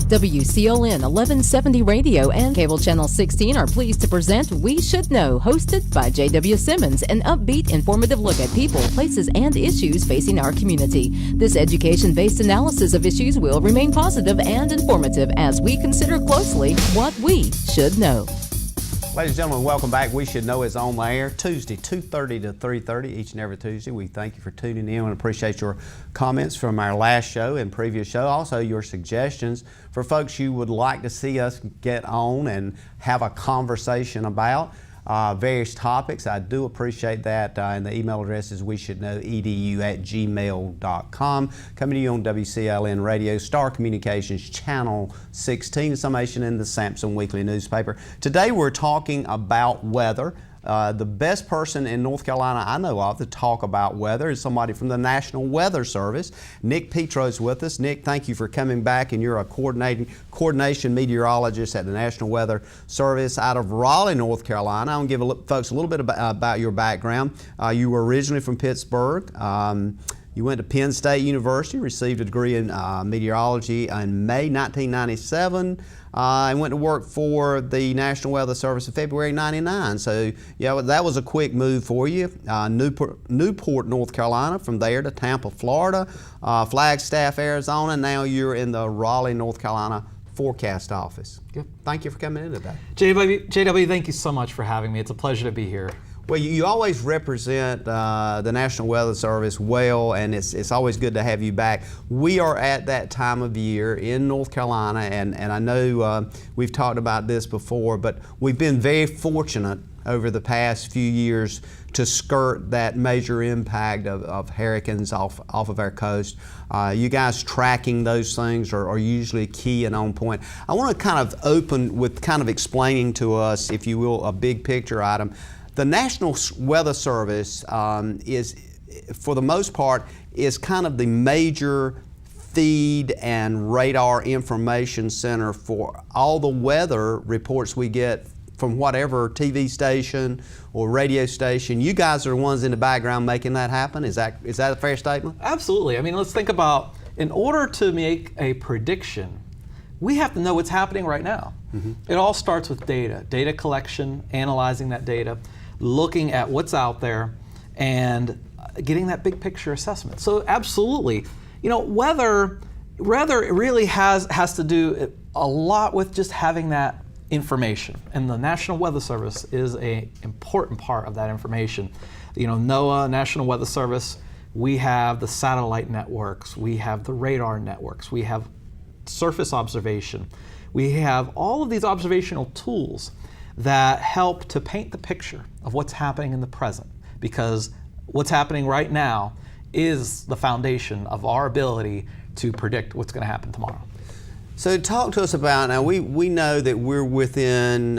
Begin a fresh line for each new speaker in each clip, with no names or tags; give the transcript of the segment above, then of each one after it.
WCLN 1170 Radio and Cable Channel 16 are pleased to present We Should Know, hosted by J.W. Simmons, an upbeat, informative look at people, places, and issues facing our community. This education-based analysis of issues will remain positive and informative as we consider closely what we should know.
Ladies and gentlemen, welcome back. We Should Know is on the air Tuesday, 2:30 to 3:30 each and every Tuesday. We thank you for tuning in and appreciate your comments from our last show and previous show. Also, your suggestions for folks you would like to see us get on and have a conversation about. Various topics. I do appreciate that, and the email address is weshouldknowedu@gmail.com. Coming to you on WCLN Radio, Star Communications Channel 16, summation in the Sampson Weekly newspaper. Today we're talking about weather. The best person in North Carolina I know of to talk about weather is somebody from the National Weather Service. Nick Petro is with us. Nick, thank you for coming back, and you're a coordination meteorologist at the National Weather Service out of Raleigh, North Carolina. I'm going to give folks a little bit about your background. You were originally from Pittsburgh. You went to Penn State University, received a degree in meteorology in May 1997, and went to work for the National Weather Service in February '99. So, yeah, that was a quick move for you. Newport, North Carolina, from there to Tampa, Florida, Flagstaff, Arizona. Now you're in the Raleigh, North Carolina forecast office. Good. Thank you for coming in today.
JW, thank you so much for having me. It's a pleasure to be here.
Well, you always represent the National Weather Service well, and it's always good to have you back. We are at that time of year in North Carolina, and I know we've talked about this before, but we've been very fortunate over the past few years to skirt that major impact of hurricanes off of our coast. You guys tracking those things are usually key and on point. I want to kind of open with kind of explaining to us, if you will, a big picture item. The National Weather Service is, for the most part, is kind of the major feed and radar information center for all the weather reports we get from whatever TV station or radio station. You guys are the ones in the background making that happen. Is that a fair statement?
Absolutely. I mean, let's think about, in order to make a prediction, we have to know what's happening right now. Mm-hmm. It all starts with data collection, analyzing that data, looking at what's out there, and getting that big picture assessment. So absolutely, you know, weather really has to do a lot with just having that information, and the National Weather Service is an important part of that information. You know, NOAA, National Weather Service, we have the satellite networks, we have the radar networks, we have surface observation, we have all of these observational tools that help to paint the picture of what's happening in the present, because what's happening right now is the foundation of our ability to predict what's going to happen tomorrow.
So talk to us about, now we know that we're within,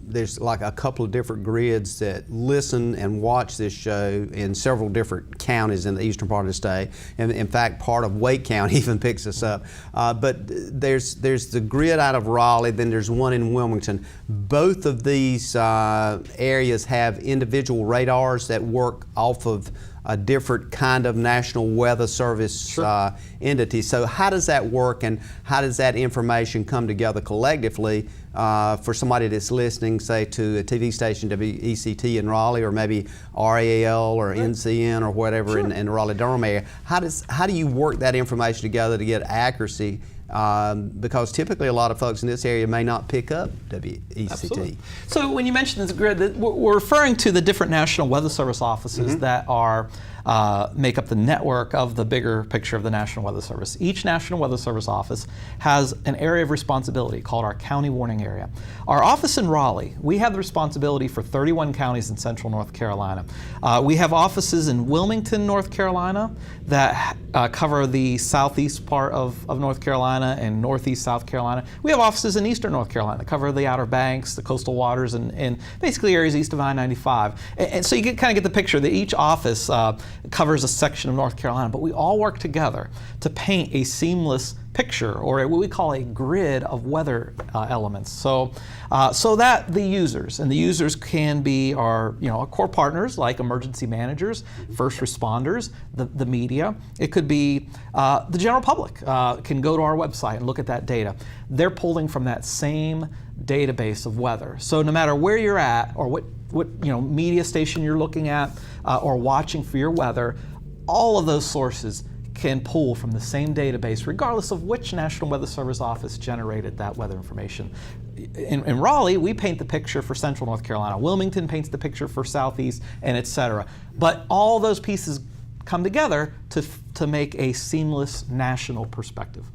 there's like a couple of different grids that listen and watch this show in several different counties in the eastern part of the state. And in fact, part of Wake County even picks us up. But there's the grid out of Raleigh, then there's one in Wilmington. Both of these areas have individual radars that work off of a different kind of National Weather Service
Sure.
entity. So how does that work, and how does that information come together collectively for somebody that's listening, say, to a TV station, WECT in Raleigh, or maybe RAL or NCN or whatever Sure. in the Raleigh-Durham area? How do you work that information together to get accuracy? Because typically a lot of folks in this area may not pick up WECT.
Absolutely. So when you mention this grid, we're referring to the different National Weather Service offices mm-hmm. that are make up the network of the bigger picture of the National Weather Service. Each National Weather Service office has an area of responsibility called our county warning area. Our office in Raleigh, we have the responsibility for 31 counties in central North Carolina. We have offices in Wilmington, North Carolina that cover the southeast part of North Carolina and northeast South Carolina. We have offices in eastern North Carolina that cover the Outer Banks, the coastal waters, and basically areas east of I-95. And so you kind of get the picture that each office covers a section of North Carolina, but we all work together to paint a seamless picture, or what we call a grid of weather elements. So that the users can be our core partners like emergency managers, first responders, the media. It could be the general public can go to our website and look at that data. They're pulling from that same database of weather. So no matter where you're at, or what media station you're looking at or watching for your weather, all of those sources can pull from the same database regardless of which National Weather Service office generated that weather information. In Raleigh, we paint the picture for Central North Carolina. Wilmington paints the picture for Southeast, and et cetera. But all those pieces come together to make a seamless national perspective.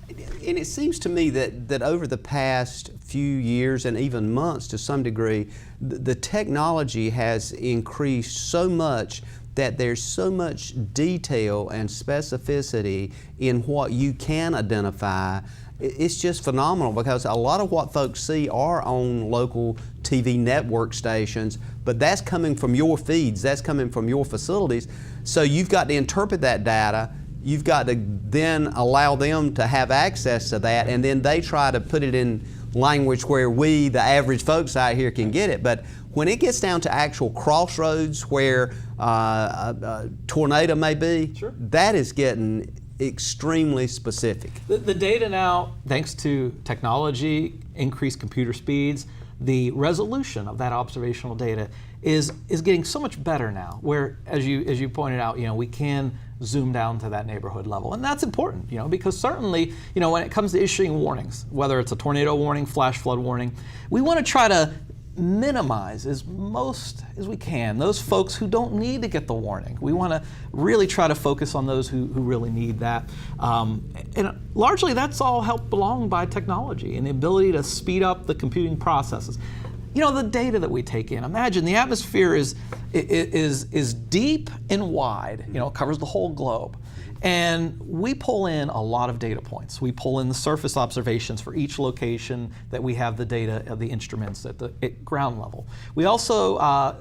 And it seems to me that over the past few years and even months to some degree, the technology has increased so much that there's so much detail and specificity in what you can identify. It's just phenomenal, because a lot of what folks see are on local TV network stations, but that's coming from your feeds, that's coming from your facilities. So you've got to interpret that data. You've got to then allow them to have access to that, and then they try to put it in language where we, the average folks out here, can get it. But when it gets down to actual crossroads where a tornado may be,
sure,
that is getting extremely specific.
The data now, thanks to technology, increased computer speeds, the resolution of that observational data is getting so much better now, where, as you pointed out, we can zoom down to that neighborhood level. And that's important, because certainly, when it comes to issuing warnings, whether it's a tornado warning, flash flood warning, we want to try to minimize as most as we can those folks who don't need to get the warning. We want to really try to focus on those who really need that. And largely that's all helped along by technology and the ability to speed up the computing processes. The data that we take in, imagine the atmosphere is deep and wide, it covers the whole globe. And we pull in a lot of data points. We pull in the surface observations for each location that we have the data of the instruments at ground level. We also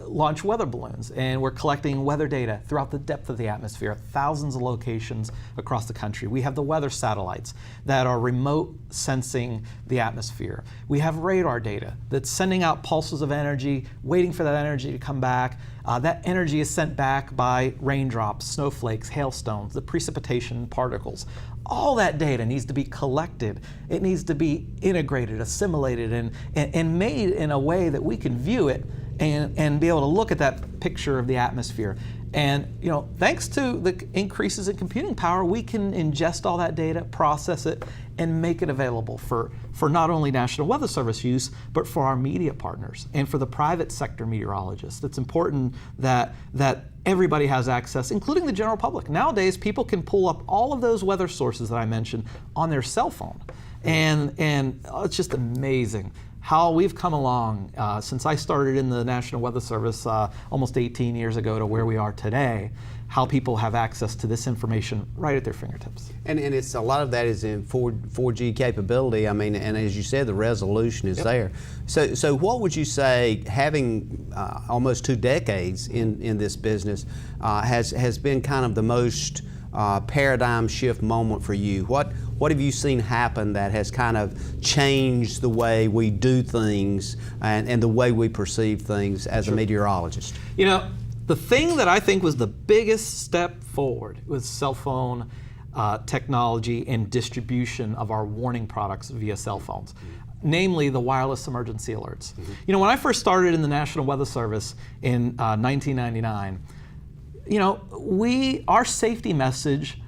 launch weather balloons, and we're collecting weather data throughout the depth of the atmosphere at thousands of locations across the country. We have the weather satellites that are remote sensing the atmosphere. We have radar data that's sending out pulses of energy, waiting for that energy to come back. That energy is sent back by raindrops, snowflakes, hailstones, the precipitation particles. All that data needs to be collected. It needs to be integrated, assimilated, and made in a way that we can view it and be able to look at that picture of the atmosphere. And thanks to the increases in computing power, we can ingest all that data, process it, and make it available for not only National Weather Service use, but for our media partners and for the private sector meteorologists. It's important that everybody has access, including the general public. Nowadays, people can pull up all of those weather sources that I mentioned on their cell phone. And it's just amazing how we've come along since I started in the National Weather Service almost 18 years ago to where we are today, how people have access to this information right at their fingertips.
And it's a lot of that is in 4G capability. I mean, and as you said, the resolution is there. So what would you say, having almost 2 decades in this business, has been kind of the most paradigm shift moment for you? What have you seen happen that has kind of changed the way we do things and the way we perceive things as a meteorologist?
The thing that I think was the biggest step forward was cell phone technology and distribution of our warning products via cell phones, namely the wireless emergency alerts. When I first started in the National Weather Service in 1999, our safety message,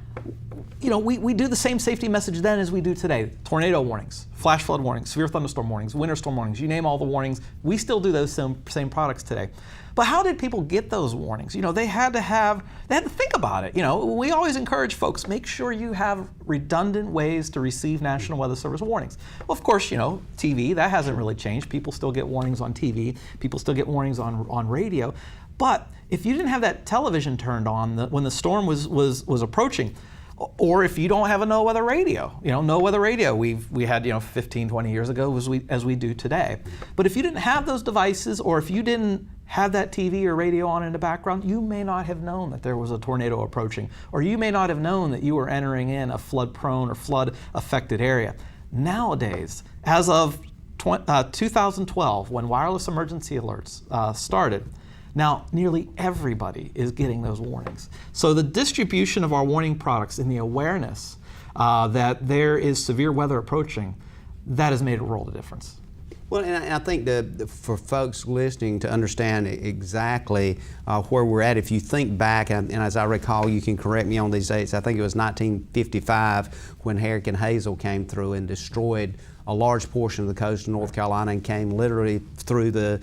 we do the same safety message then as we do today. Tornado warnings, flash flood warnings, severe thunderstorm warnings, winter storm warnings, you name all the warnings. We still do those same products today. But how did people get those warnings? They had to think about it. We always encourage folks, make sure you have redundant ways to receive National Weather Service warnings. Well, of course, TV, that hasn't really changed. People still get warnings on TV. People still get warnings on radio. But if you didn't have that television turned on when the storm was approaching, or if you don't have a no-weather radio, no-weather radio we had 15, 20 years ago as we do today. But if you didn't have those devices, or if you didn't had that TV or radio on in the background, you may not have known that there was a tornado approaching, or you may not have known that you were entering in a flood-prone or flood-affected area. Nowadays, as of 2012, when wireless emergency alerts started, now nearly everybody is getting those warnings. So the distribution of our warning products and the awareness that there is severe weather approaching, that has made a world of difference.
Well, and I think that for folks listening to understand exactly where we're at, if you think back, and as I recall, you can correct me on these dates, I think it was 1955 when Hurricane Hazel came through and destroyed a large portion of the coast of North Carolina and came literally through the,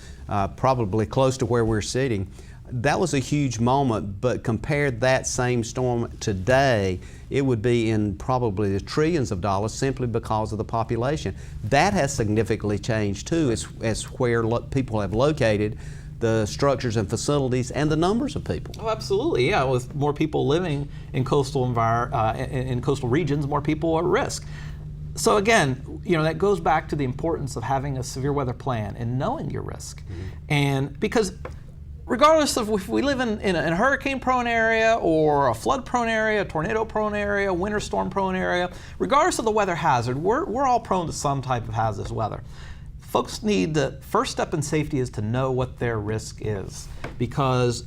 probably close to where we're sitting. That was a huge moment, but compared that same storm today, it would be in probably the trillions of dollars simply because of the population. That has significantly changed too, as where people have located the structures and facilities and the numbers of people.
Oh, absolutely, yeah. With more people living in coastal in coastal regions, more people are at risk. So again, that goes back to the importance of having a severe weather plan and knowing your risk. And because regardless of if we live in a hurricane-prone area or a flood-prone area, a tornado-prone area, winter storm-prone area, regardless of the weather hazard, we're all prone to some type of hazardous weather. Folks need the first step in safety is to know what their risk is, because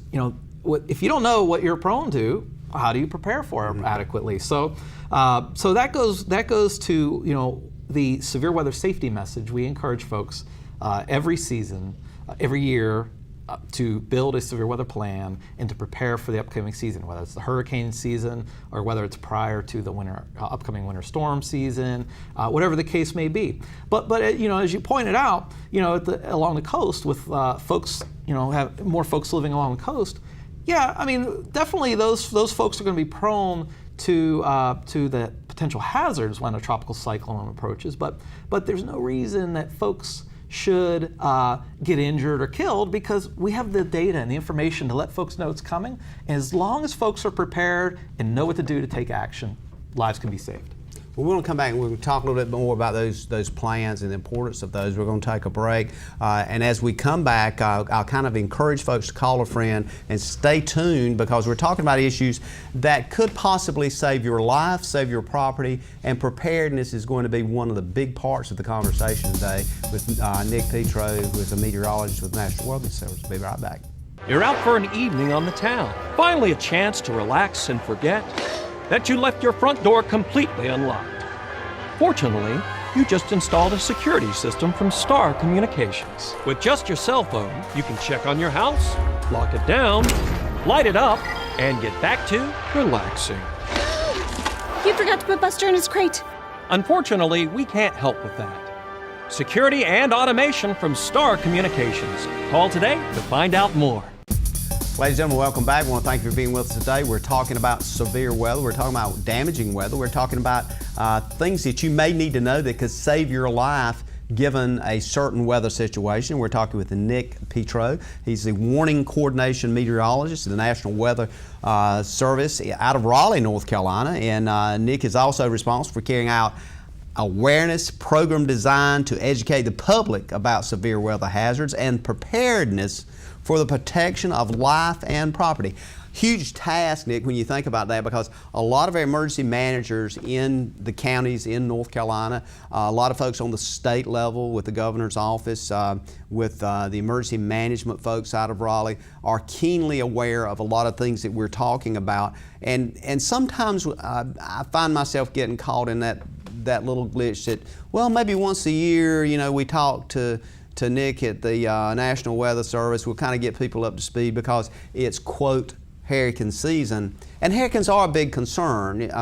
if you don't know what you're prone to, how do you prepare for it adequately? So that goes to the severe weather safety message. We encourage folks every season, every year, to build a severe weather plan and to prepare for the upcoming season, whether it's the hurricane season or whether it's prior to the upcoming winter storm season, whatever the case may be. But as you pointed out, along the coast with folks, have more folks living along the coast. Yeah, I mean, definitely those folks are going to be prone to the potential hazards when a tropical cyclone approaches. But there's no reason that folks should get injured or killed, because we have the data and the information to let folks know it's coming. And as long as folks are prepared and know what to do to take action, lives can be saved.
Well, we're going to come back and we're going to talk a little bit more about those plans and the importance of those. We're going to take a break. And as we come back, I'll kind of encourage folks to call a friend and stay tuned, because we're talking about issues that could possibly save your life, save your property, and preparedness is going to be one of the big parts of the conversation today with Nick Petro, who is a meteorologist with National Weather Service. We'll be right back.
You're out for an evening on the town. Finally a chance to relax and forget that you left your front door completely unlocked. Fortunately, you just installed a security system from Star Communications. With just your cell phone, you can check on your house, lock it down, light it up, and get back to relaxing.
You forgot to put Buster in his crate.
Unfortunately, we can't help with that. Security and automation from Star Communications. Call today to find out more.
Ladies and gentlemen, welcome back. I want to thank you for being with us today. We're talking about severe weather. We're talking about damaging weather. We're talking about things that you may need to know that could save your life given a certain weather situation. We're talking with Nick Petro. He's the warning coordination meteorologist at the National Weather Service out of Raleigh, North Carolina. And Nick is also responsible for carrying out awareness program designed to educate the public about severe weather hazards and preparedness for the protection of life and property. Huge task, Nick, when you think about that, because a lot of our emergency managers in the counties in North Carolina, a lot of folks on the state level with the governor's office, with the emergency management folks out of Raleigh, are keenly aware of a lot of things that we're talking about. And sometimes I find myself getting caught in that little glitch that, well, maybe once a year, we talk to Nick at the National Weather Service. We'll kind of get people up to speed because it's, quote, hurricane season. And hurricanes are a big concern, and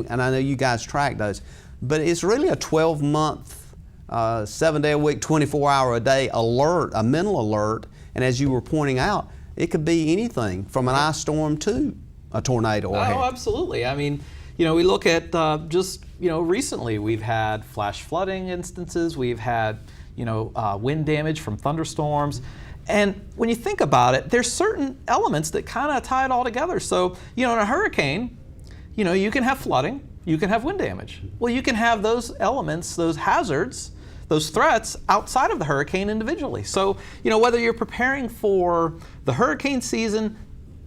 I know you guys track those. But it's really a 12-month, 7-day-a-week, 24-hour-a-day alert, a mental alert. And as you were pointing out, it could be anything from an ice storm to a tornado or hurricane.
Oh, absolutely. I mean, we look at recently we've had flash flooding instances. We've had wind damage from thunderstorms. And when you think about it, there's certain elements that kind of tie it all together. So, in a hurricane, you can have flooding, you can have wind damage. Well, you can have those elements, those hazards, those threats outside of the hurricane individually. So, whether you're preparing for the hurricane season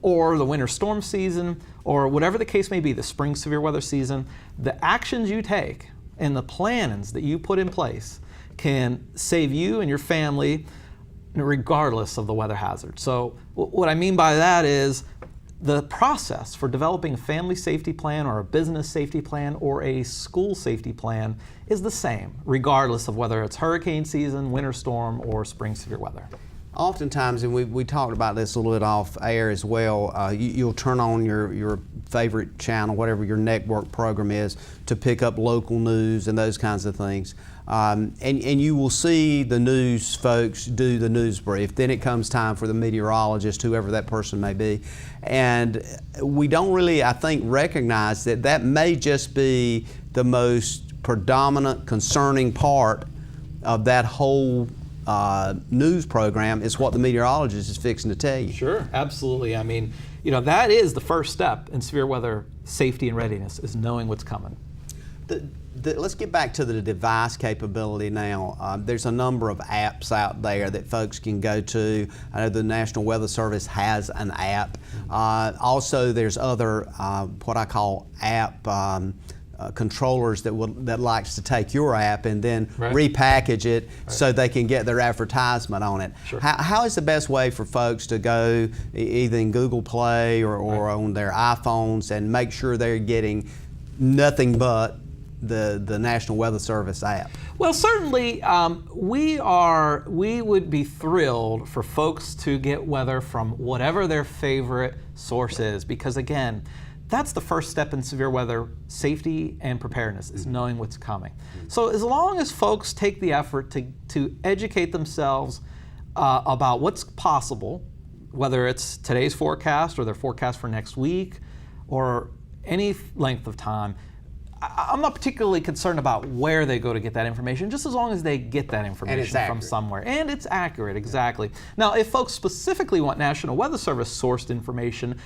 or the winter storm season or whatever the case may be, the spring severe weather season, the actions you take and the plans that you put in place can save you and your family regardless of the weather hazard. So what I mean by that is the process for developing a family safety plan or a business safety plan or a school safety plan is the same, regardless of whether it's hurricane season, winter storm, or spring severe weather.
Oftentimes, and we talked about this a little bit off air as well, you'll turn on your favorite channel, whatever your network program is, to pick up local news and those kinds of things. And you will see the news folks do the news brief. Then it comes time for the meteorologist, whoever that person may be. And we don't really, I think, recognize that that may just be the most predominant concerning part of that whole news program is what the meteorologist is fixing to tell you.
Sure, absolutely. I mean, that is the first step in severe weather safety and readiness, is knowing what's coming.
Let's get back to the device capability now. There's a number of apps out there that folks can go to. I know the National Weather Service has an app. Also, there's other what I call app controllers that likes to take your app and then repackage it so they can get their advertisement on it.
Sure.
How is the best way for folks to go either in Google Play or on their iPhones and make sure they're getting nothing but the National Weather Service app?
Well, certainly we would be thrilled for folks to get weather from whatever their favorite source is, because again, that's the first step in severe weather safety and preparedness, is knowing what's coming. So as long as folks take the effort to educate themselves about what's possible, whether it's today's forecast or their forecast for next week or any length of time, I'm not particularly concerned about where they go to get that information, just as long as they get that information from somewhere. And it's accurate, exactly. Now, if folks specifically want National Weather Service sourced information,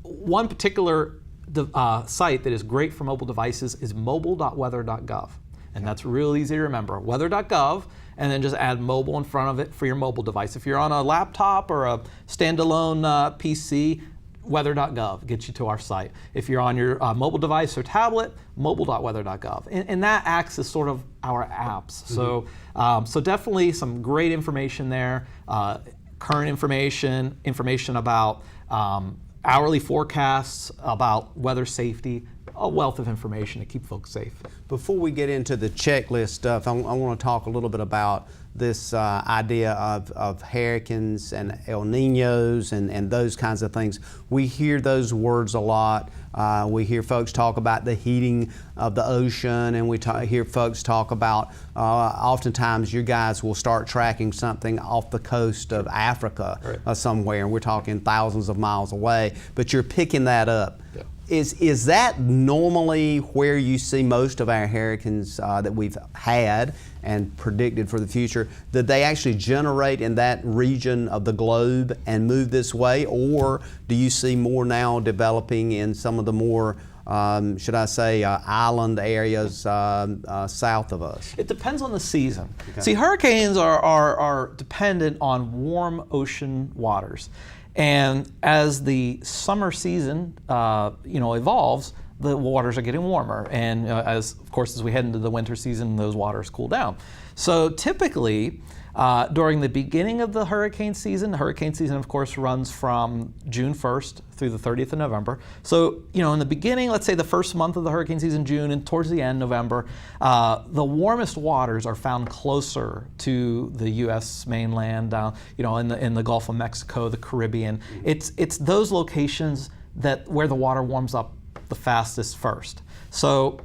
one particular site that is great for mobile devices is mobile.weather.gov. And that's real easy to remember, weather.gov, and then just add mobile in front of it for your mobile device. If you're on a laptop or a standalone PC, weather.gov gets you to our site. If you're on your mobile device or tablet, mobile.weather.gov. And that acts as sort of our apps. So definitely some great information there, current information about hourly forecasts, about weather safety, a wealth of information to keep folks safe.
Before we get into the checklist stuff, I want to talk a little bit about this idea of hurricanes and El Niños and those kinds of things. We hear those words a lot. We hear folks talk about the heating of the ocean, and we hear folks talk about, oftentimes you guys will start tracking something off the coast of Africa somewhere, and we're talking thousands of miles away, but you're picking that up.
Yeah.
Is that normally where you see most of our hurricanes that we've had and predicted for the future? Did they actually generate in that region of the globe and move this way, or do you see more now developing in some of the more, should I say, island areas south of us?
It depends on the season. Okay. See, hurricanes are dependent on warm ocean waters. And as the summer season, evolves, the waters are getting warmer. And of course, as we head into the winter season, those waters cool down. So typically, during the beginning of the hurricane season, of course, runs from June 1st through the 30th of November. So, in the beginning, let's say the first month of the hurricane season, June, and towards the end, November, the warmest waters are found closer to the U.S. mainland, in the Gulf of Mexico, the Caribbean. It's those locations where the water warms up the fastest first. So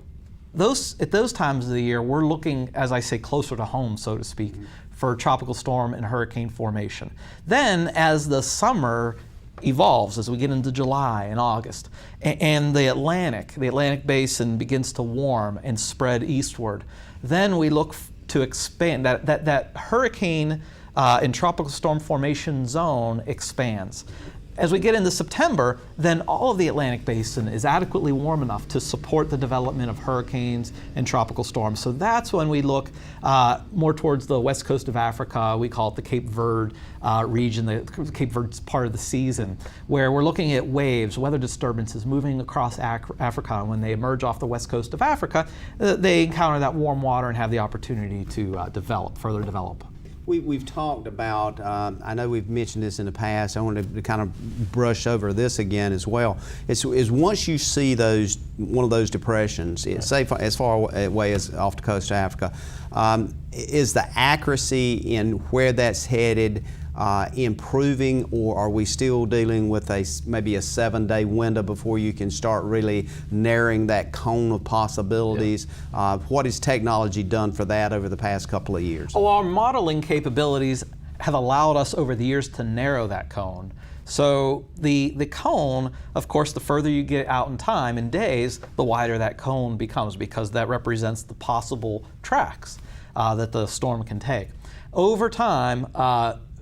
at those times of the year, we're looking, as I say, closer to home, so to speak, for tropical storm and hurricane formation. Then, as the summer evolves, as we get into July and August, and the Atlantic basin begins to warm and spread eastward, then we look to expand. That hurricane and tropical storm formation zone expands. as we get into September, then all of the Atlantic Basin is adequately warm enough to support the development of hurricanes and tropical storms. So that's when we look more towards the west coast of Africa. We call it the Cape Verde region. The Cape Verde's part of the season, where we're looking at waves, weather disturbances moving across Africa. And when they emerge off the west coast of Africa, they encounter that warm water and have the opportunity to further develop.
We've talked about, I know we've mentioned this in the past, I wanted to kind of brush over this again as well, is once you see one of those depressions, say as far away as off the coast of Africa, is the accuracy in where that's headed improving, or are we still dealing with maybe a 7-day window before you can start really narrowing that cone of possibilities? Yeah. What has technology done for that over the past couple of years?
Well, our modeling capabilities have allowed us over the years to narrow that cone. So the cone, of course, the further you get out in time, in days, the wider that cone becomes, because that represents the possible tracks that the storm can take. Over time,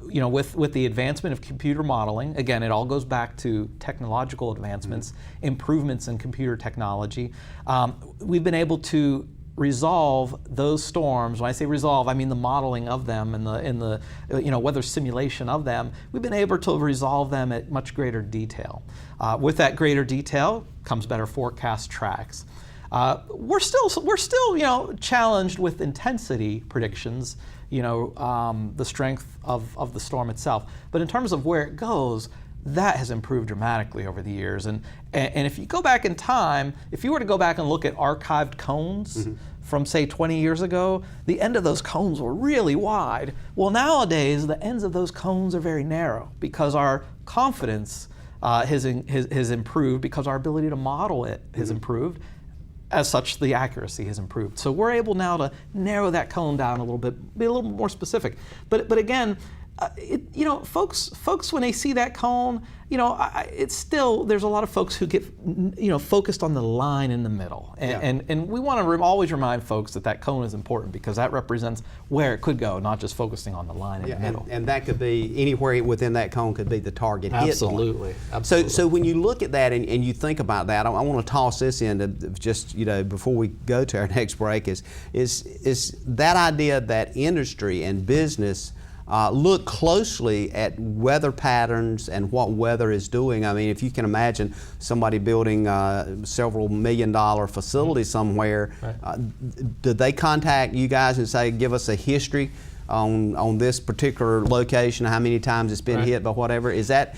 with the advancement of computer modeling, again, it all goes back to technological advancements, improvements in computer technology. We've been able to resolve those storms. When I say resolve, I mean the modeling of them and the weather simulation of them. We've been able to resolve them at much greater detail. With that greater detail comes better forecast tracks. We're still challenged with intensity predictions. The strength of the storm itself. But in terms of where it goes, that has improved dramatically over the years. And if you go back in time, if you were to go back and look at archived cones from, say, 20 years ago, the end of those cones were really wide. Well, nowadays, the ends of those cones are very narrow because our confidence has improved, because our ability to model it has improved. As such, the accuracy has improved. So we're able now to narrow that cone down a little bit, be a little more specific. But again, folks when they see that cone, it's still, there's a lot of folks who get focused on the line in the middle, and we want to always remind folks that cone is important, because that represents where it could go, not just focusing on the line in the middle.
And that could be anywhere within that cone could be the target hit point.
Absolutely.
So when you look at that and you think about that, I want to toss this in to just before we go to our next break, is that idea that industry and business look closely at weather patterns and what weather is doing. I mean, if you can imagine somebody building several $1 million facility somewhere, do they contact you guys and say, give us a history on this particular location, how many times it's been hit by whatever? Is that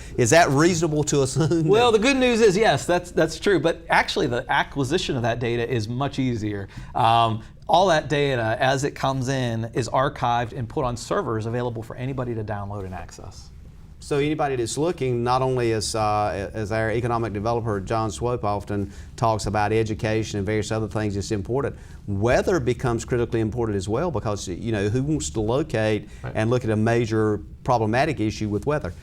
reasonable to assume?
Well, the good news is yes, that's true. But actually, the acquisition of that data is much easier. All that data, as it comes in, is archived and put on servers available for anybody to download and access.
So anybody that's looking, not only as our economic developer John Swope often talks about education and various other things that's important, weather becomes critically important as well, because who wants to locate and look at a major problematic issue with weather?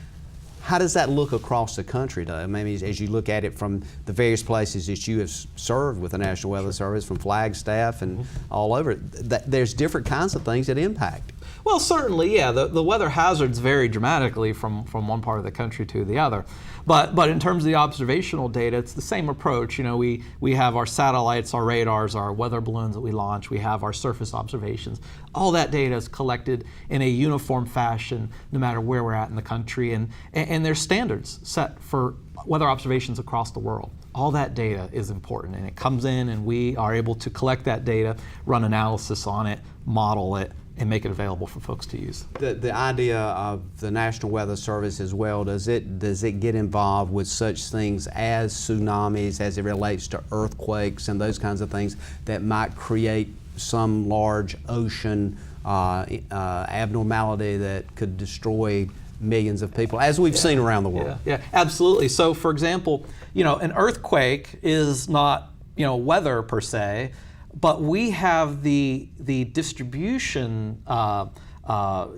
How does that look across the country, though? I mean, as you look at it from the various places that you have served with the National Weather Service, from Flagstaff and all over, there's different kinds of things that impact.
Well, certainly, yeah. The weather hazards vary dramatically from one part of the country to the other. But in terms of the observational data, it's the same approach. We have our satellites, our radars, our weather balloons that we launch. We have our surface observations. All that data is collected in a uniform fashion, no matter where we're at in the country. And there's standards set for weather observations across the world. All that data is important, and it comes in, and we are able to collect that data, run analysis on it, model it, and make it available for folks to use.
The idea of the National Weather Service as well, does it get involved with such things as tsunamis, as it relates to earthquakes and those kinds of things that might create some large ocean abnormality that could destroy millions of people, as we've seen around the world?
Yeah, absolutely. So, for example, an earthquake is not weather per se, but we have the distribution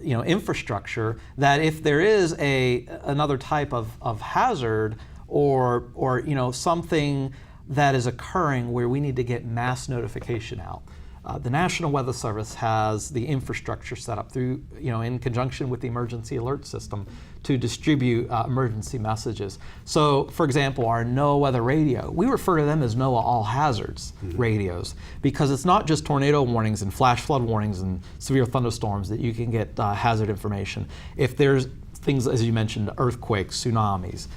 infrastructure that if there is another type of hazard or something that is occurring where we need to get mass notification out, The National Weather Service has the infrastructure set up through, in conjunction with the emergency alert system to distribute emergency messages. So, for example, our NOAA weather radio, we refer to them as NOAA all hazards radios, because it's not just tornado warnings and flash flood warnings and severe thunderstorms that you can get hazard information. If there's things, as you mentioned, earthquakes, tsunamis,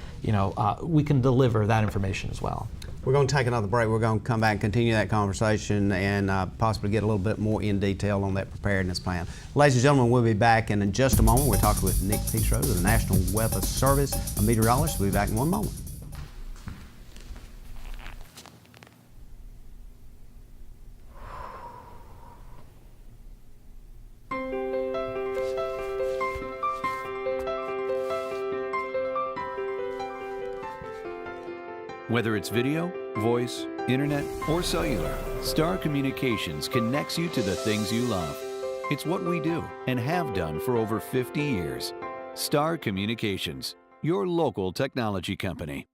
we can deliver that information as well.
We're going to take another break. We're going to come back and continue that conversation and possibly get a little bit more in detail on that preparedness plan. Ladies and gentlemen, we'll be back in just a moment. We're talking with Nick Petro of the National Weather Service, a meteorologist. We'll be back in one moment.
Whether it's video, voice, internet, or cellular, Star Communications connects you to the things you love. It's what we do and have done for over 50 years. Star Communications, your local technology company.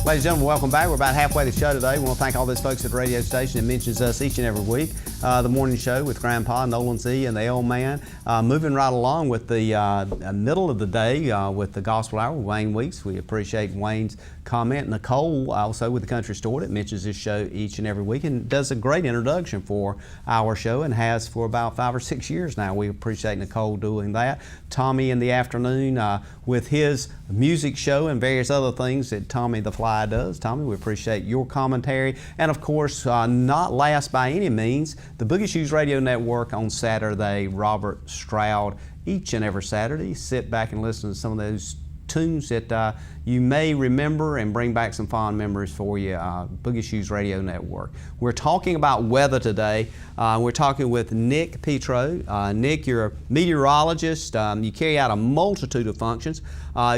Ladies and gentlemen, welcome back. We're about halfway through the show today. We want to thank all those folks at the radio station that mentions us each and every week. The morning show with Grandpa, Nolan Z, and the old man. Moving right along with the middle of the day with the Gospel Hour with Wayne Weeks. We appreciate Wayne's comment. Nicole, also with the Country Store, that mentions this show each and every week and does a great introduction for our show and has for about 5 or 6 years now. We appreciate Nicole doing that. Tommy in the afternoon with his music show and various other things that Tommy the Fly does. Tommy, we appreciate your commentary. And of course, not last by any means, the Boogie Shoes Radio Network on Saturday, Robert Stroud, each and every Saturday. Sit back and listen to some of those tunes that you may remember and bring back some fond memories for you. Boogie Shoes Radio Network. We're talking about weather today. We're talking with Nick Petro. Nick, you're a meteorologist. You carry out a multitude of functions.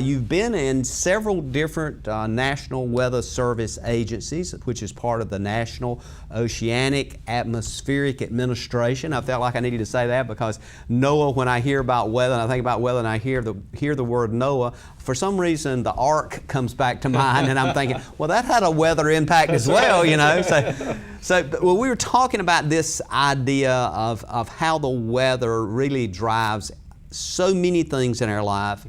You've been in several different National Weather Service agencies, which is part of the National Oceanic Atmospheric Administration. I felt like I needed to say that because NOAA, when I hear about weather and I think about weather and I hear the word NOAA, for some reason the ark comes back to mind and I'm thinking, well, that had a weather impact as well, Well, we were talking about this idea of how the weather really drives so many things in our life.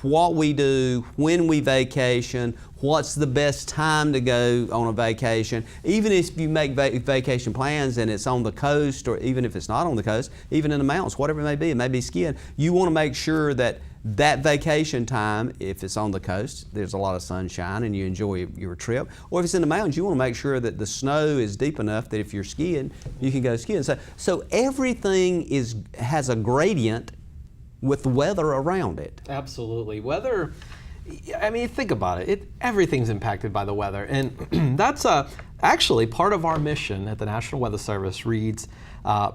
What we do, when we vacation, what's the best time to go on a vacation. Even if you make vacation plans and it's on the coast, or even if it's not on the coast, even in the mountains, whatever it may be skiing, you want to make sure that that vacation time, if it's on the coast, there's a lot of sunshine and you enjoy your trip. Or if it's in the mountains, you want to make sure that the snow is deep enough that if you're skiing, you can go skiing. So everything has a gradient with the weather around it.
Absolutely. Weather, I mean, think about it. Everything's impacted by the weather. And that's actually part of our mission at the National Weather Service reads,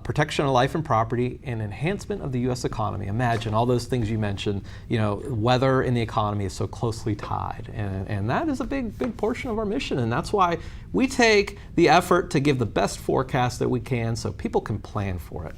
protection of life and property and enhancement of the U.S. economy. Imagine all those things you mentioned, weather and the economy is so closely tied. And that is a big portion of our mission. And that's why we take the effort to give the best forecast that we can so people can plan for it.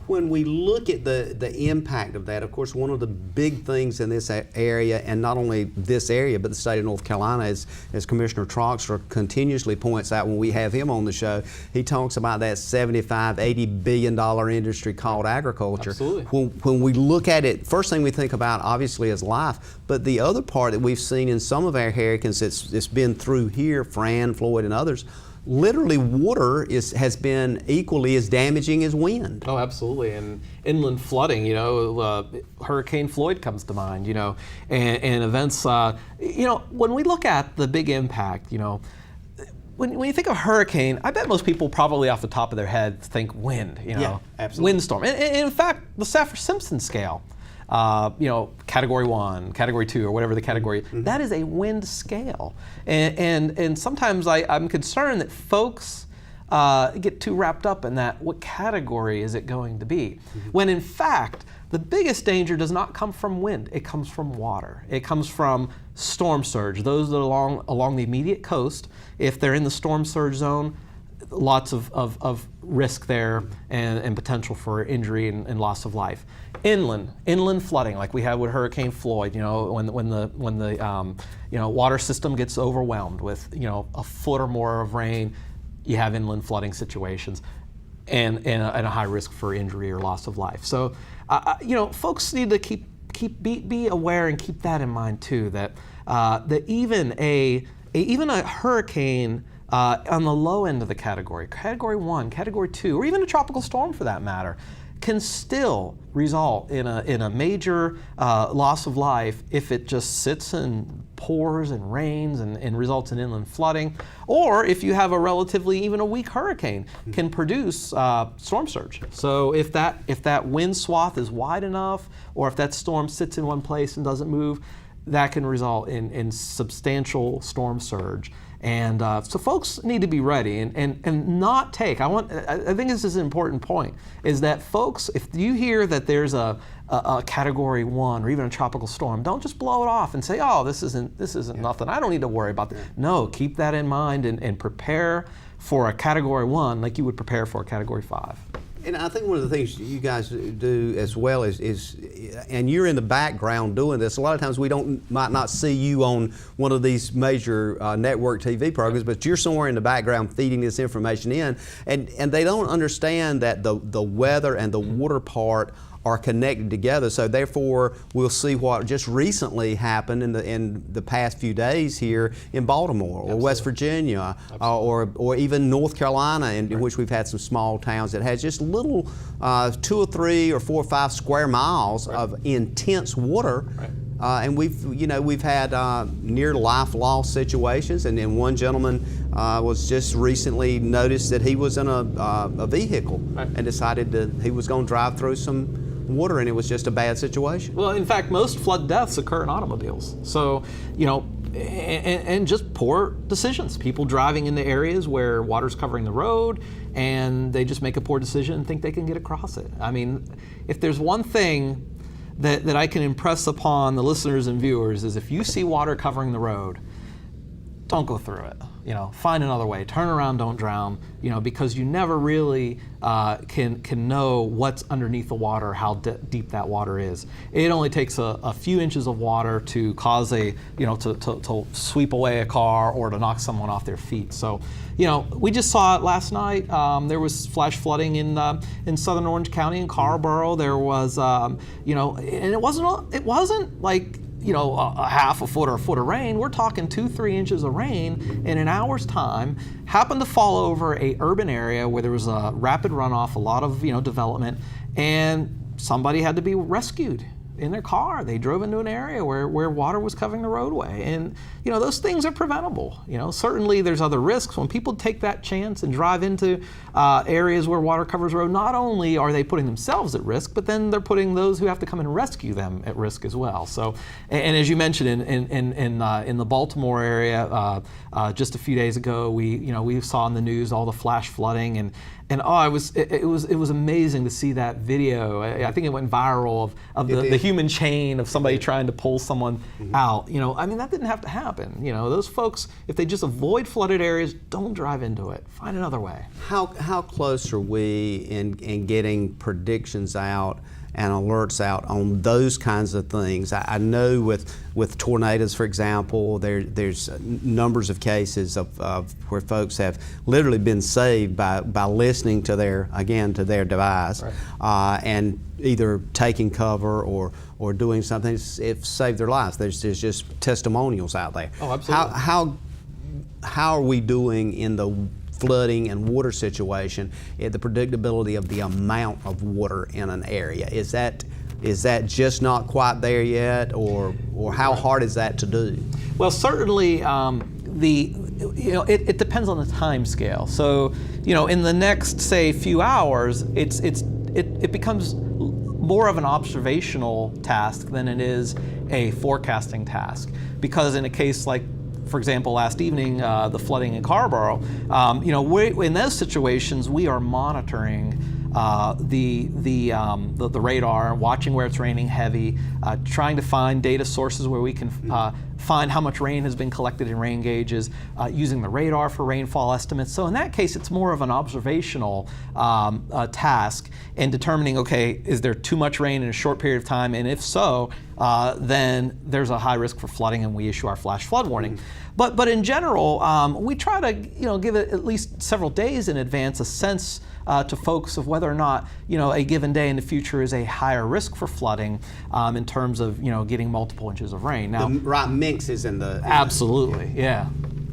When we look at the impact of that, of course, one of the big things in this area, and not only this area, but the state of North Carolina, as Commissioner Troxler continuously points out when we have him on the show, he talks about that $75–80 billion industry called agriculture.
Absolutely.
When we look at it, first thing we think about, obviously, is life. But the other part that we've seen in some of our hurricanes that's been through here, Fran, Floyd, and others, literally water has been equally as damaging as wind.
Oh, absolutely. And inland flooding, Hurricane Floyd comes to mind, and events, when we look at the big impact, when you think of hurricane, I bet most people probably off the top of their head think wind,
Yeah, absolutely.
windstorm. And in fact, the Saffir-Simpson scale, category 1, category 2, or whatever the category, that is a wind scale. And sometimes I'm concerned that folks get too wrapped up in that, what category is it going to be? When in fact, the biggest danger does not come from wind, it comes from water. It comes from storm surge. Those that are along the immediate coast, if they're in the storm surge zone, lots of risk there and potential for injury and loss of life. Inland flooding, like we had with Hurricane Floyd. When the water system gets overwhelmed with a foot or more of rain, you have inland flooding situations. and a high risk for injury or loss of life. So, folks need to be aware and keep that in mind too. That even a hurricane on the low end of the category 1, category 2, or even a tropical storm for that matter, can still result in a major loss of life if it just sits and pours and rains and results in inland flooding, or if you have a relatively even a weak hurricane can produce storm surge. So if that wind swath is wide enough, or if that storm sits in one place and doesn't move, that can result in substantial storm surge. And so folks need to be ready and not take, I think this is an important point, is that folks, if you hear that there's a category 1 or even a tropical storm, don't just blow it off and say, oh, this isn't nothing, I don't need to worry about that. No, keep that in mind and prepare for a category 1 like you would prepare for a category 5.
And I think one of the things you guys do as well is and you're in the background doing this. A lot of times we might not see you on one of these major network TV programs, but you're somewhere in the background feeding this information in, and they don't understand that the weather and the water part are connected together. So therefore, we'll see what just recently happened in the past few days here in Baltimore or West Virginia or even North Carolina, in which we've had some small towns that has just little 2 or 3 or 4 or 5 square miles of intense water. And we've had near life loss situations, and then one gentleman was just recently noticed that he was in a vehicle and decided that he was going to drive through some water, and it was just a bad situation.
Well, in fact, most flood deaths occur in automobiles. So, and just poor decisions. People driving into areas where water's covering the road, and they just make a poor decision and think they can get across it. I mean, if there's one thing that I can impress upon the listeners and viewers is if you see water covering the road, don't go through it. Find another way. Turn around, don't drown. Because you never really can know what's underneath the water, how deep that water is. It only takes a few inches of water to cause to sweep away a car or to knock someone off their feet. So, we just saw it last night. There was flash flooding in southern Orange County in Carrboro. There was, and it wasn't like a half a foot or a foot of rain. We're talking 2-3 inches of rain in an hour's time. Happened to fall over a urban area where there was a rapid runoff, a lot of development, and somebody had to be rescued in their car. They drove into an area where water was covering the roadway, and those things are preventable. Certainly there's other risks when people take that chance and drive into areas where water covers the road. Not only are they putting themselves at risk, but then they're putting those who have to come and rescue them at risk as well. So, and as you mentioned, in the Baltimore area, just a few days ago, we saw in the news all the flash flooding, and it was amazing to see that video. I think it went viral of the human chain of somebody trying to pull someone out. That didn't have to happen. Those folks, if they just avoid flooded areas, don't drive into it. Find another way.
How close are we in getting predictions out and alerts out on those kinds of things? I know with tornadoes, for example, there's numbers of cases of where folks have literally been saved by listening to their device, and either taking cover or doing something if saved their lives. There's just testimonials out there.
Oh, absolutely.
How are we doing in the flooding and water situation, the predictability of the amount of water in an area? Is that just not quite there yet, or how hard is that to do?
Well, certainly it depends on the time scale. So, in the next, say, few hours, it becomes more of an observational task than it is a forecasting task. Because in a case like, for example, last evening, the flooding in Carrboro, in those situations, we are monitoring the radar, watching where it's raining heavy, trying to find data sources where we can find how much rain has been collected in rain gauges, using the radar for rainfall estimates. So in that case, it's more of an observational task in determining, okay, is there too much rain in a short period of time? And if so, then there's a high risk for flooding, and we issue our flash flood warning. But in general, we try to give it at least several days in advance a sense to folks of whether or not a given day in the future is a higher risk for flooding in terms of getting multiple inches of rain. Now,
the right mix is in the
absolutely, yeah.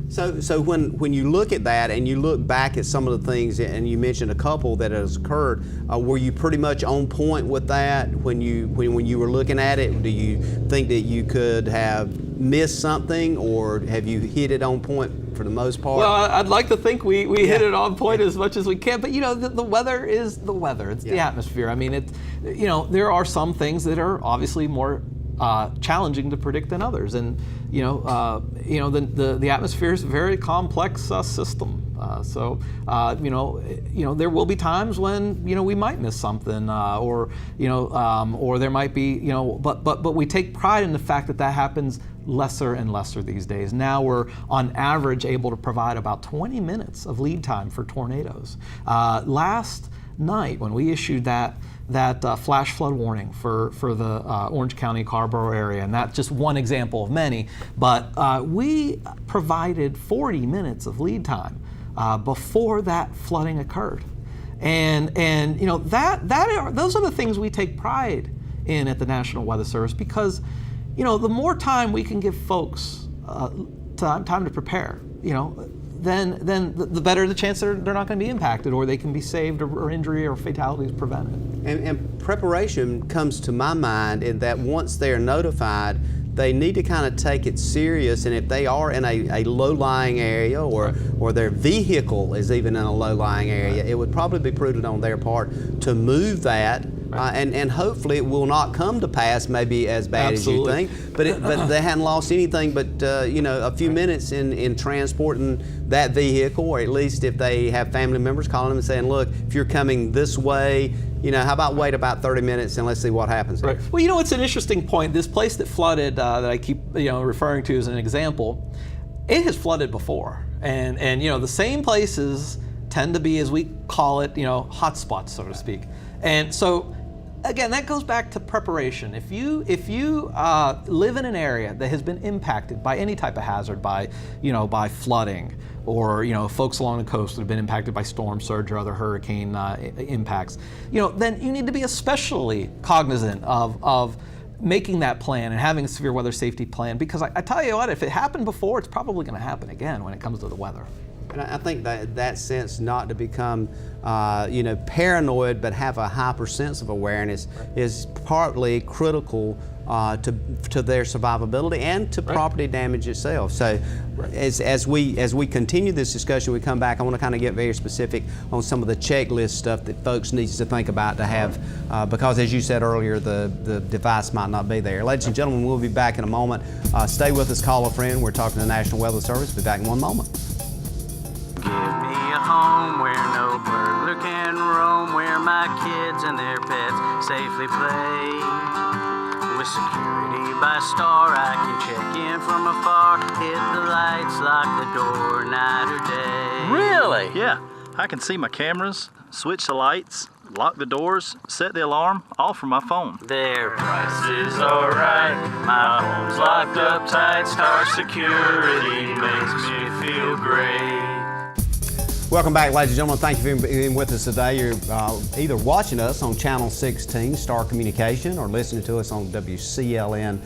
So when you look at that and you look back at some of the things, and you mentioned a couple that has occurred, were you pretty much on point with that when you were looking at it? Do you think that you could have missed something, or have you hit it on point for the most part?
Well, I'd like to think we hit it on point as much as we can, but the weather is the weather. It's the atmosphere. I mean, there are some things that are obviously more challenging to predict than others, and the atmosphere is a very complex system. So there will be times when we might miss something, or there might be but we take pride in the fact that happens lesser and lesser these days. Now we're on average able to provide about 20 minutes of lead time for tornadoes. Last night when we issued that flash flood warning for the Orange County Carrboro area, and that's just one example of many, but we provided 40 minutes of lead time before that flooding occurred. And those are the things we take pride in at the National Weather Service, because the more time we can give folks time to prepare, then the better the chance they're not going to be impacted, or they can be saved, or injury or fatalities prevented.
And preparation comes to my mind in that once they're notified, they need to kind of take it serious, and if they are in a low-lying area, or their vehicle is even in a low-lying area, it would probably be prudent on their part to move that. And hopefully it will not come to pass maybe as bad
Absolutely.
as you think, but they hadn't lost anything but a few minutes in transporting that vehicle, or at least if they have family members calling them and saying, look, if you're coming this way, how about wait about 30 minutes and let's see what happens.
Right. Well, it's an interesting point. This place that flooded that I keep referring to as an example, it has flooded before, and the same places tend to be, as we call it, hot spots, so to speak. And so again, that goes back to preparation. If you live in an area that has been impacted by any type of hazard, by flooding, or folks along the coast that have been impacted by storm surge or other hurricane impacts, then you need to be especially cognizant of making that plan and having a severe weather safety plan, because I tell you what, if it happened before, it's probably going to happen again when it comes to the weather.
And I think that sense, not to become paranoid, but have a hyper sense of awareness, is partly critical to their survivability and to property damage itself. So as we continue this discussion, we come back, I want to kind of get very specific on some of the checklist stuff that folks need to think about to have, because as you said earlier, the device might not be there. Ladies and gentlemen, we'll be back in a moment. Stay with us, call a friend. We're talking to the National Weather Service. Be back in one moment.
Give me a home where no burglar can roam, where my kids and their pets safely play. With security by Star, I can check in from afar, hit the lights, lock the door, night or day.
Really? Yeah, I can see my cameras, switch the lights, lock the doors, set the alarm, all from my phone.
Their prices are right, my home's locked up tight, Star Security makes me feel great.
Welcome back, ladies and gentlemen. Thank you for being with us today. You're either watching us on Channel 16, Star Communication, or listening to us on WCLN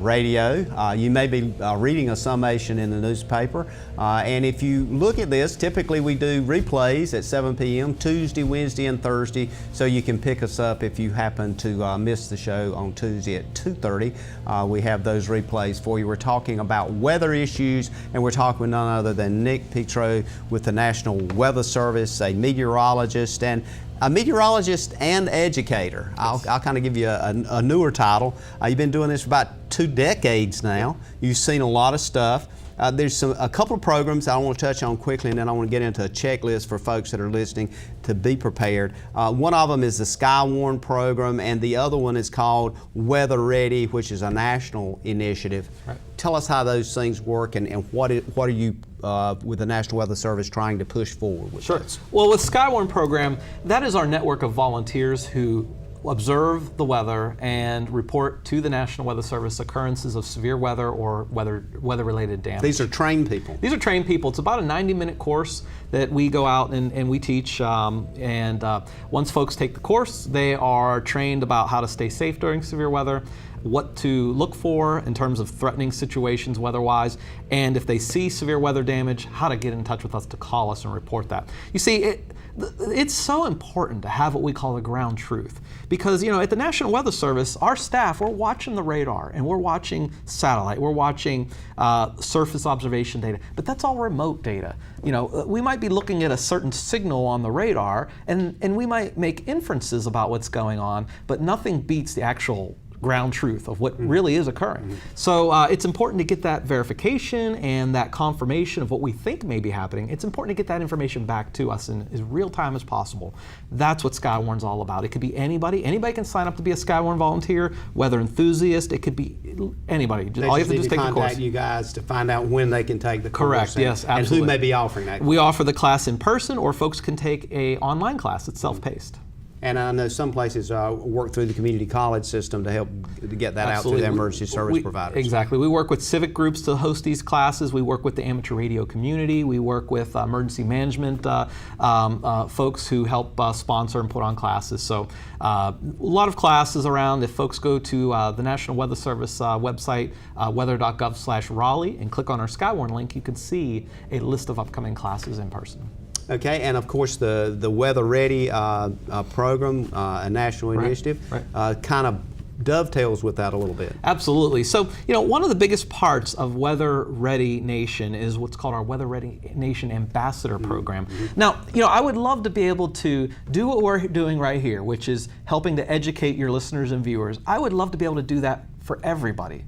radio. You may be reading a summation in the newspaper. And if you look at this, typically we do replays at 7 p.m. Tuesday, Wednesday, and Thursday, so you can pick us up if you happen to miss the show on Tuesday at 2:30. We have those replays for you. We're talking about weather issues, and we're talking with none other than Nick Petro with the National Weather Service, a meteorologist and educator. I'll kind of give you a newer title. You've been doing this for about 2 decades now. You've seen a lot of stuff. There's a couple of programs I want to touch on quickly, and then I want to get into a checklist for folks that are listening to be prepared. One of them is the SkyWarn program, and the other one is called Weather Ready, which is a national initiative.
Right.
Tell us how those things work, and what are you, with the National Weather Service, trying to push forward with?
Sure.
This?
Well, with SkyWarn program, that is our network of volunteers who observe the weather and report to the National Weather Service occurrences of severe weather or weather-related damage.
These are trained people.
These are trained people. It's about a 90-minute course that we go out and we teach. Once folks take the course, they are trained about how to stay safe during severe weather, what to look for in terms of threatening situations weather-wise, and if they see severe weather damage, how to get in touch with us to call us and report that. You see, it's so important to have what we call the ground truth, because at the National Weather Service, our staff, we're watching the radar and we're watching satellite, we're watching surface observation data, but that's all remote data. We might be looking at a certain signal on the radar and we might make inferences about what's going on, but nothing beats the actual ground truth of what really is occurring. So it's important to get that verification and that confirmation of what we think may be happening. It's important to get that information back to us in as real time as possible. That's what SkyWarn's all about. It could be anybody. Anybody can sign up to be a SkyWarn volunteer, weather enthusiast. It could be anybody. All you have to do is take the course.
Contact you guys to find out when they can take the course.
Correct, yes, absolutely.
And who may be offering that.
We offer the class in person, or folks can take a online class. It's self-paced.
And I know some places work through the community college system to help to get that
Absolutely.
out to the emergency service providers.
Exactly. We work with civic groups to host these classes. We work with the amateur radio community. We work with emergency management folks who help sponsor and put on classes. So a lot of classes around. If folks go to the National Weather Service website, weather.gov/Raleigh, and click on our SkyWarn link, you can see a list of upcoming classes in person.
Okay, and of course the Weather Ready program, a national initiative, kind of dovetails with that a little bit.
Absolutely. So, one of the biggest parts of Weather Ready Nation is what's called our Weather Ready Nation Ambassador Program. Now, I would love to be able to do what we're doing right here, which is helping to educate your listeners and viewers. I would love to be able to do that for everybody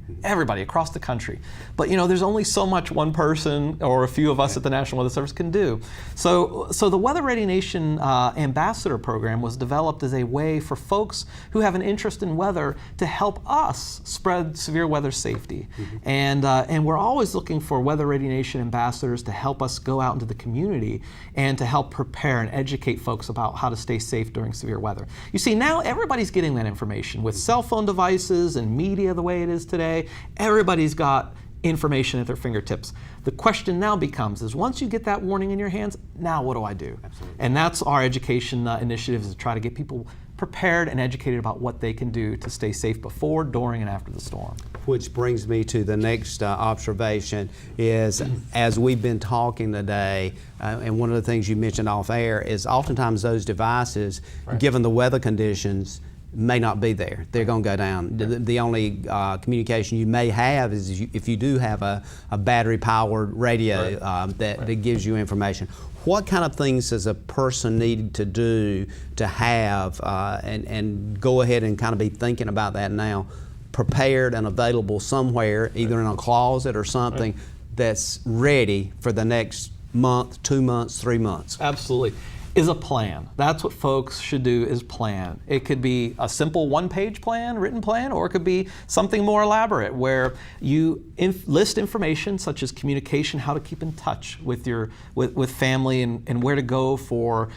across the country. But there's only so much one person or a few of us at the National Weather Service can do. So the Weather Ready Nation Ambassador Program was developed as a way for folks who have an interest in weather to help us spread severe weather safety. And we're always looking for Weather Ready Nation ambassadors to help us go out into the community and to help prepare and educate folks about how to stay safe during severe weather. You see, now everybody's getting that information with cell phone devices and media the way it is today. Everybody's got information at their fingertips. The question now becomes is once you get that warning in your hands, now what do I do? Absolutely. And that's our education initiative, is to try to get people prepared and educated about what they can do to stay safe before, during, and after the storm.
Which brings me to the next observation is, as we've been talking today, and one of the things you mentioned off air is oftentimes those devices, given the weather conditions, may not be there. They're going to go down. The only communication you may have is if you do have a battery-powered radio that gives you information. What kind of things does a person need to do to have and go ahead and kind of be thinking about that now, prepared and available somewhere, either in a closet or something that's ready for the next month, 2 months, 3 months?
Absolutely. Is a plan. That's what folks should do, is plan. It could be a simple one-page plan, written plan, or it could be something more elaborate where you list information such as communication, how to keep in touch with with family and where to go for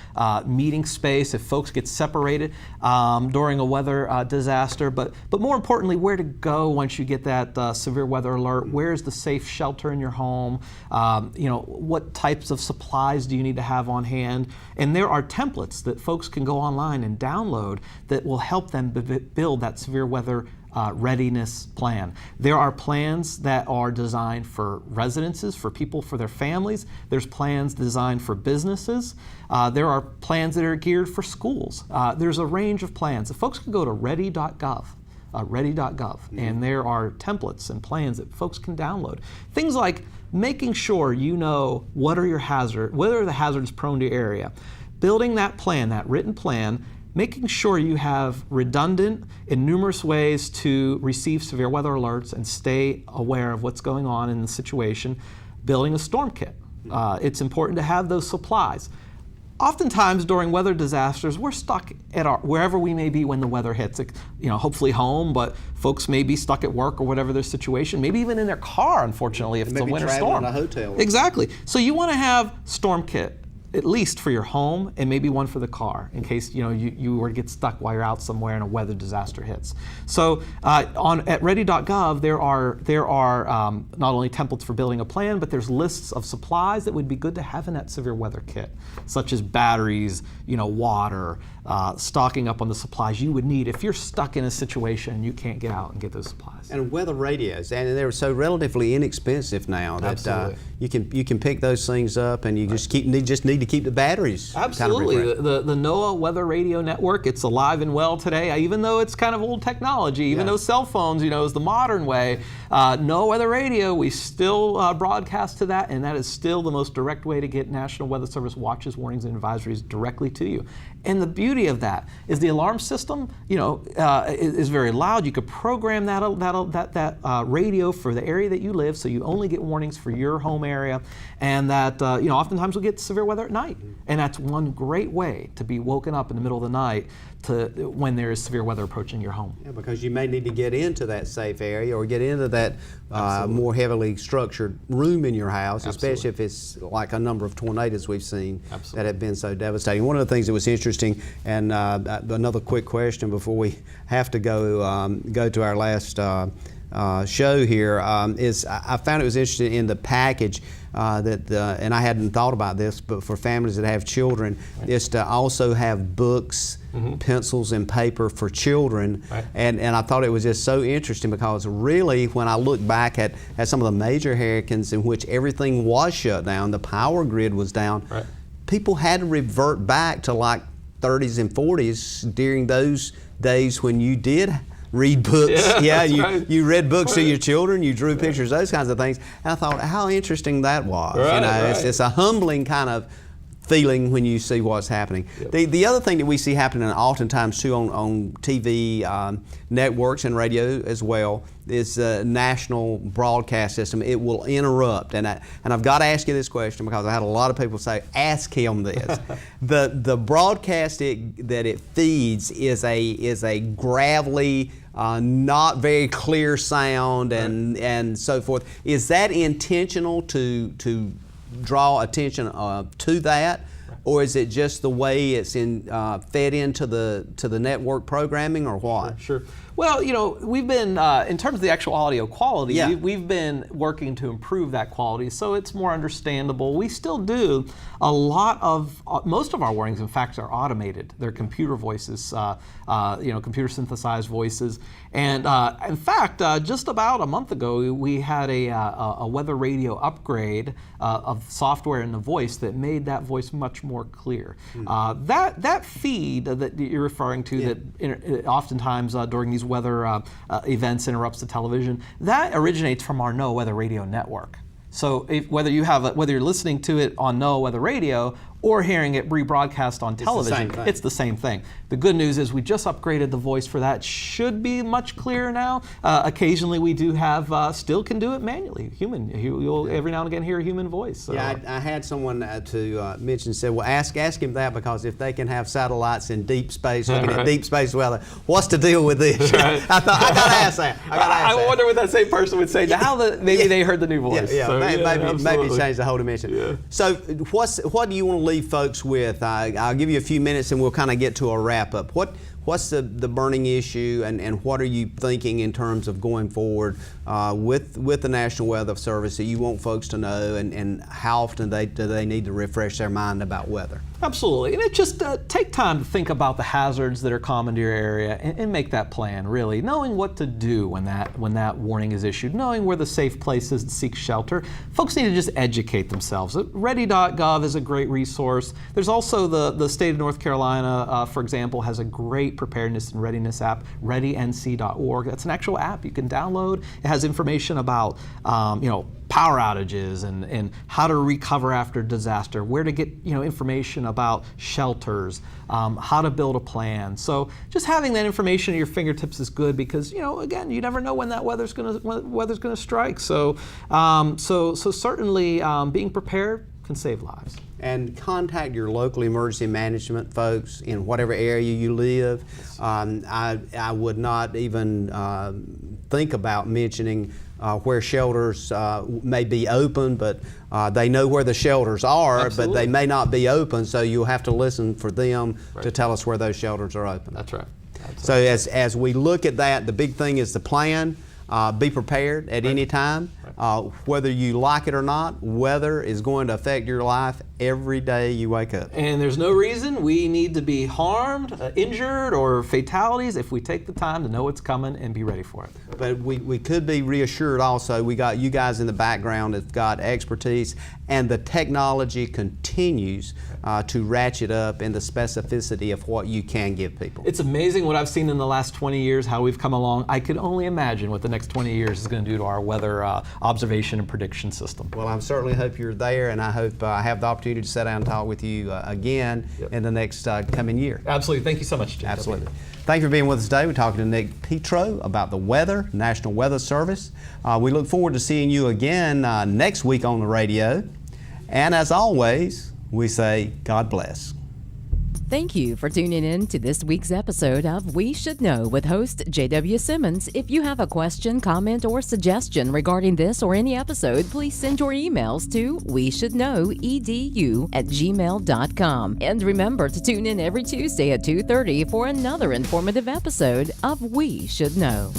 meeting space if folks get separated during a weather disaster, but more importantly, where to go once you get that severe weather alert. Where's the safe shelter in your home? What types of supplies do you need to have on hand? And there are templates that folks can go online and download that will help them build that severe weather readiness plan. There are plans that are designed for residences, for people, for their families. There's plans designed for businesses. There are plans that are geared for schools. There's a range of plans. If folks can go to ready.gov, and there are templates and plans that folks can download. Things like making sure you know what are the hazards prone to your area. Building that plan, that written plan, making sure you have redundant and numerous ways to receive severe weather alerts and stay aware of what's going on in the situation. building a storm kit. It's important to have those supplies. Oftentimes during weather disasters, we're stuck at wherever we may be when the weather hits. Hopefully home, but folks may be stuck at work or whatever their situation. Maybe even in their car, unfortunately, if it's a winter storm.
In a hotel.
Exactly. So you want to have storm kit, at least for your home, and maybe one for the car in case you were to get stuck while you're out somewhere and a weather disaster hits. So at ready.gov there are not only templates for building a plan, but there's lists of supplies that would be good to have in that severe weather kit, such as batteries, water, stocking up on the supplies you would need if you're stuck in a situation and you can't get out and get those supplies.
And weather radios, and they're so relatively inexpensive now that you can pick those things up, and you just need to keep the batteries.
Absolutely.
Kind of
the NOAA Weather Radio Network, it's alive and well today, even though it's kind of old technology, even though cell phones, is the modern way. NOAA Weather Radio, we still broadcast to that, and that is still the most direct way to get National Weather Service watches, warnings, and advisories directly to you. And the beauty of that is the alarm system, is very loud. You could program that radio for the area that you live, so you only get warnings for your home area, and that oftentimes we'll get severe weather at night, and that's one great way to be woken up in the middle of the night when there is severe weather approaching your home.
Yeah, because you may need to get into that safe area or get into that more heavily structured room in your house, especially if it's like a number of tornadoes we've seen that have been so devastating. One of the things that was interesting, and another quick question before we have to go to our last show here, is I found it was interesting in the package and I hadn't thought about this, but for families that have children, is to also have books, pencils, and paper for children. And I thought it was just so interesting because really, when I look back at some of the major hurricanes in which everything was shut down, the power grid was down, people had to revert back to like 30s and 40s during those days when you did read books. You read books to your children, you drew pictures, those kinds of things. And I thought how interesting that was. It's a humbling kind of feeling when you see what's happening. The other thing that we see happening oftentimes too on TV networks and radio as well is the national broadcast system. It will interrupt, and I've got to ask you this question because I had a lot of people say, ask him this. The broadcast that it feeds is a gravelly, not very clear sound and so forth. Is that intentional to draw attention to that, or is it just the way it's fed into the network programming, or what?
Sure. Well, we've been, in terms of the actual audio quality, we've been working to improve that quality so it's more understandable. We still do most of our warnings, in fact, are automated. They're computer voices, computer synthesized voices. And in fact, just about a month ago, we had a weather radio upgrade of software in the voice that made that voice much more clear. That feed that you're referring to, that oftentimes during these weather events interrupts the television, that originates from our NOAA Weather Radio Network. So whether you're listening to it on NOAA Weather Radio or hearing it rebroadcast on television, it's the same thing. The good news is we just upgraded the voice for that. Should be much clearer now. Occasionally we do have, still can do it manually, human. You'll every now and again hear a human voice. So.
Yeah, I had someone to mention, said, well, ask him that, because if they can have satellites in deep space, looking at deep space weather, what's the deal with this? I thought, I gotta ask that.
I wonder what that same person would say now that maybe they heard the new voice.
Maybe change the whole dimension. Yeah. So what do you want to leave folks with? I'll give you a few minutes and we'll kind of get to a wrap up. What's the burning issue, and what are you thinking in terms of going forward with the National Weather Service that you want folks to know, and how often do they need to refresh their mind about weather?
Absolutely, and it just take time to think about the hazards that are common to your area and make that plan, really. Knowing what to do when that warning is issued, knowing where the safe place is to seek shelter. Folks need to just educate themselves. Ready.gov is a great resource. There's also the state of North Carolina, for example, has a great great preparedness and readiness app, readync.org. That's an actual app you can download. It has information about power outages and how to recover after disaster, where to get information about shelters, how to build a plan. So just having that information at your fingertips is good because again, you never know when that weather's going to strike. So certainly being prepared can save lives.
And contact your local emergency management folks in whatever area you live. I would not even think about mentioning where shelters may be open, but they know where the shelters are,
Absolutely.
but they may not be open, so you'll have to listen for them to tell us where those shelters are open.
That's right.
So as we look at that, the big thing is the plan. Be prepared at any time. Whether you like it or not, weather is going to affect your life every day you wake up.
And there's no reason we need to be harmed, injured, or fatalities if we take the time to know what's coming and be ready for it.
But we could be reassured also, we got you guys in the background that's got expertise, and the technology continues to ratchet up in the specificity of what you can give people.
It's amazing what I've seen in the last 20 years, how we've come along. I could only imagine what the next 20 years is going to do to our weather observation and prediction system.
Well, I certainly hope you're there, and I hope I have the opportunity to sit down and talk with you again in the next coming year.
Absolutely. Thank you so much, Jim.
Absolutely. Thank you for being with us today. We're talking to Nick Petro about the weather, National Weather Service. We look forward to seeing you again next week on the radio. And as always, we say God bless.
Thank you for tuning in to this week's episode of We Should Know with host J.W. Simmons. If you have a question, comment, or suggestion regarding this or any episode, please send your emails to weshouldknowedu@gmail.com. And remember to tune in every Tuesday at 2:30 for another informative episode of We Should Know.